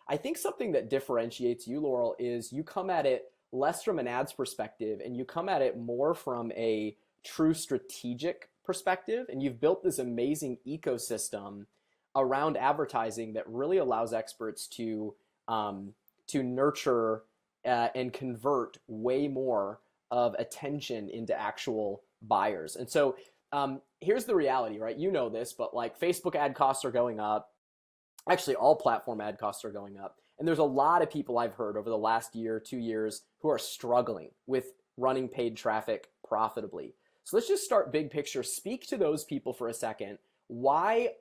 I think something that differentiates you, Laurel, is you come at it less from an ads perspective and you come at it more from a true strategic perspective. And you've built this amazing ecosystem around advertising that really allows experts to nurture and convert way more of attention into actual buyers. And so here's the reality, right? You know this, but like Facebook ad costs are going up. Actually, all platform ad costs are going up. And there's a lot of people I've heard over the last year, 2 years, who are struggling with running paid traffic profitably. So let's just start big picture. Speak to those people for a second. Why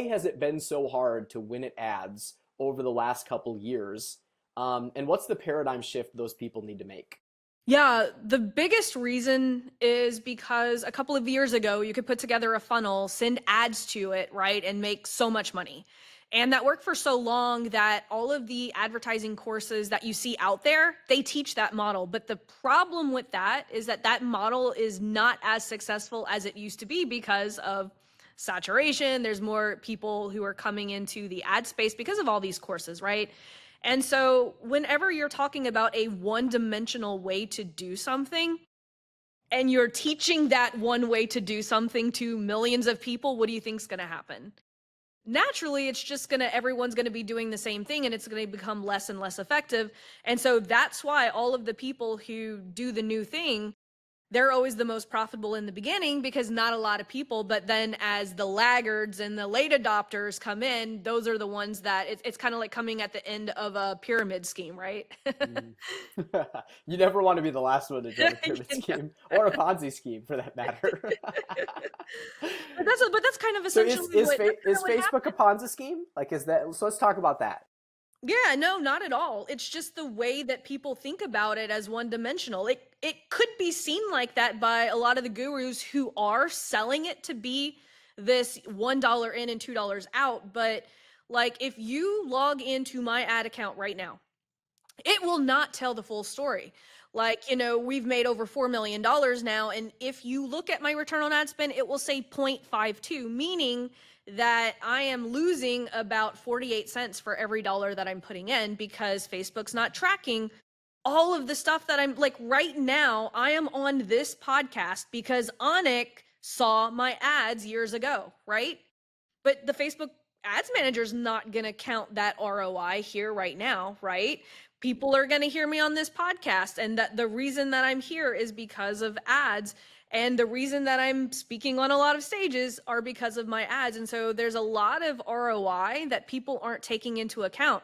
has it been so hard to win at ads over the last couple years? And what's the paradigm shift those people need to make? Yeah, the biggest reason is because a couple of years ago, you could put together a funnel, send ads to it, right, and make so much money. And that worked for so long that all of the advertising courses that you see out there, they teach that model. But the problem with that is that that model is not as successful as it used to be because of saturation. There's more people who are coming into the ad space because of all these courses, right? And so whenever you're talking about a one-dimensional way to do something, and you're teaching that one way to do something to millions of people, what do you think's going to happen? Naturally, it's just everyone's gonna be doing the same thing, and it's gonna become less and less effective. And so that's why all of the people who do the new thing, they're always the most profitable in the beginning because not a lot of people, but then as the laggards and the late adopters come in, those are the ones that it's kind of like coming at the end of a pyramid scheme, right? Mm. You never want to be the last one to join a pyramid You know? scheme or a Ponzi scheme for that matter. But that's kind of So essentially is what Facebook a Ponzi scheme? Like, is that, so let's talk about that. Yeah, no, not at all. It's just the way that people think about it as one dimensional. It could be seen like that by a lot of the gurus who are selling it to be this $1 in and $2 out, but like if you log into my ad account right now, it will not tell the full story. Like, we've made over $4 million now. And if you look at my return on ad spend, it will say 0.52, meaning that I am losing about 48 cents for every dollar that I'm putting in because Facebook's not tracking all of the stuff that I'm like right now. I am on this podcast because Onik saw my ads years ago, right? But the Facebook ads manager is not going to count that ROI here right now, right? People are going to hear me on this podcast, and that the reason that I'm here is because of ads, and the reason that I'm speaking on a lot of stages are because of my ads. And so there's a lot of ROI that people aren't taking into account.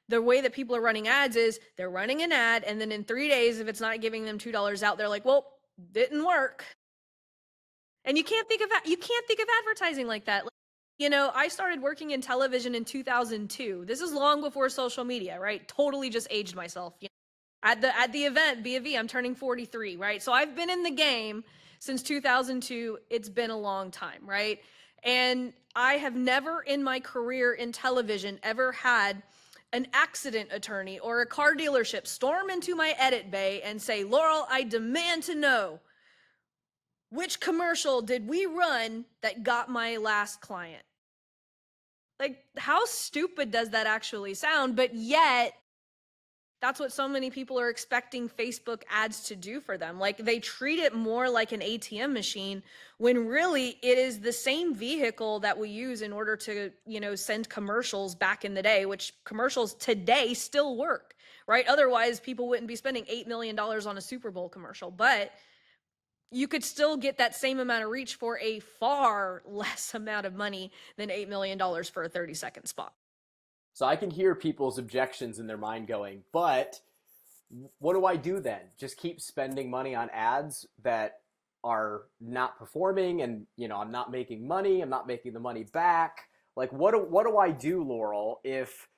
The way that people are running ads is they're running an ad, and then in 3 days, if it's not giving them $2 out, they're like, well, didn't work. And you can't think of advertising like that. I started working in television in 2002. This is long before social media, right? Totally just aged myself. At the event, B of E, I'm turning 43, right? So I've been in the game since 2002. It's been a long time, right? And I have never in my career in television ever had an accident attorney or a car dealership storm into my edit bay and say, Laurel, I demand to know, which commercial did we run that got my last client? Like, how stupid does that actually sound? But yet, that's what so many people are expecting Facebook ads to do for them. Like, they treat it more like an ATM machine when really it is the same vehicle that we use in order to, send commercials back in the day, which commercials today still work, right? Otherwise, people wouldn't be spending $8 million on a Super Bowl commercial. But you could still get that same amount of reach for a far less amount of money than $8 million for a 30-second spot. So I can hear people's objections in their mind going, but what do I do then? Just keep spending money on ads that are not performing, and I'm not making money. I'm not making the money back. Like, what do I do, Laurel, if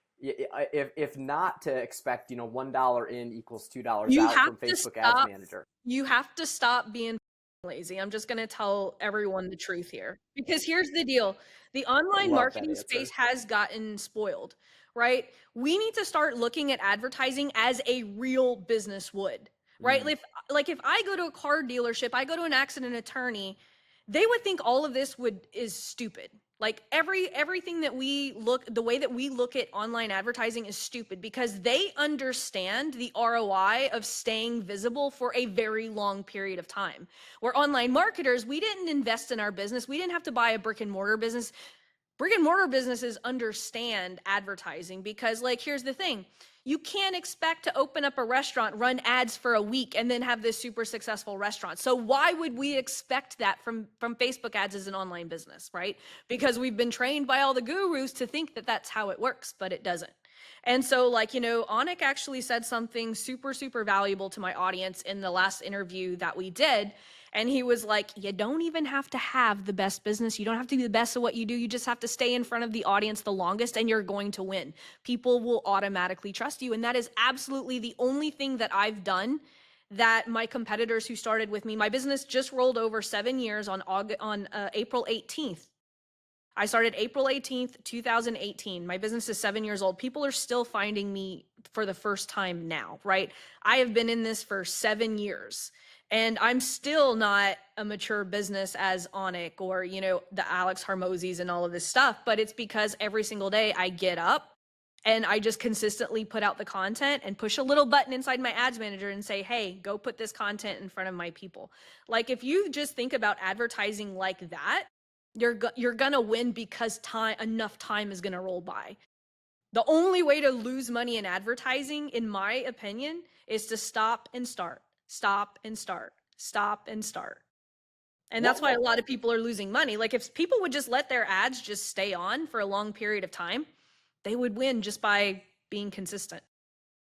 not to expect $1 in equals $2 You out have from to Facebook Ads stop. Manager? You have to stop being lazy. I'm just going to tell everyone the truth here. Because here's the deal. The I online love that marketing space answer. has gotten spoiled, right? We need to start looking at advertising as a real business would, right? Mm. If I go to a car dealership, I go to an accident attorney, they would think all of this is stupid. Like everything that the way that we look at online advertising is stupid because they understand the ROI of staying visible for a very long period of time. Where online marketers, we didn't invest in our business. We didn't have to buy a brick and mortar business. Brick and mortar businesses understand advertising because, like, here's the thing. You can't expect to open up a restaurant, run ads for a week, and then have this super successful restaurant. So why would we expect that from Facebook ads as an online business, right? Because we've been trained by all the gurus to think that that's how it works, but it doesn't. And so, like, Anik actually said something super, super valuable to my audience in the last interview that we did. And he was like, you don't even have to have the best business. You don't have to be the best at what you do. You just have to stay in front of the audience the longest and you're going to win. People will automatically trust you. And that is absolutely the only thing that I've done that my competitors who started with me, my business just rolled over 7 years on April 18th. I started April 18th, 2018. My business is 7 years old. People are still finding me for the first time now, right? I have been in this for 7 years. And I'm still not a mature business as Onik or, the Alex Harmozis and all of this stuff, but it's because every single day I get up and I just consistently put out the content and push a little button inside my ads manager and say, hey, go put this content in front of my people. Like, if you just think about advertising like that, you're gonna win because enough time is gonna roll by. The only way to lose money in advertising, in my opinion, is to stop and start. Stop and start, stop and start. And that's why a lot of people are losing money. Like, if people would just let their ads just stay on for a long period of time, they would win just by being consistent.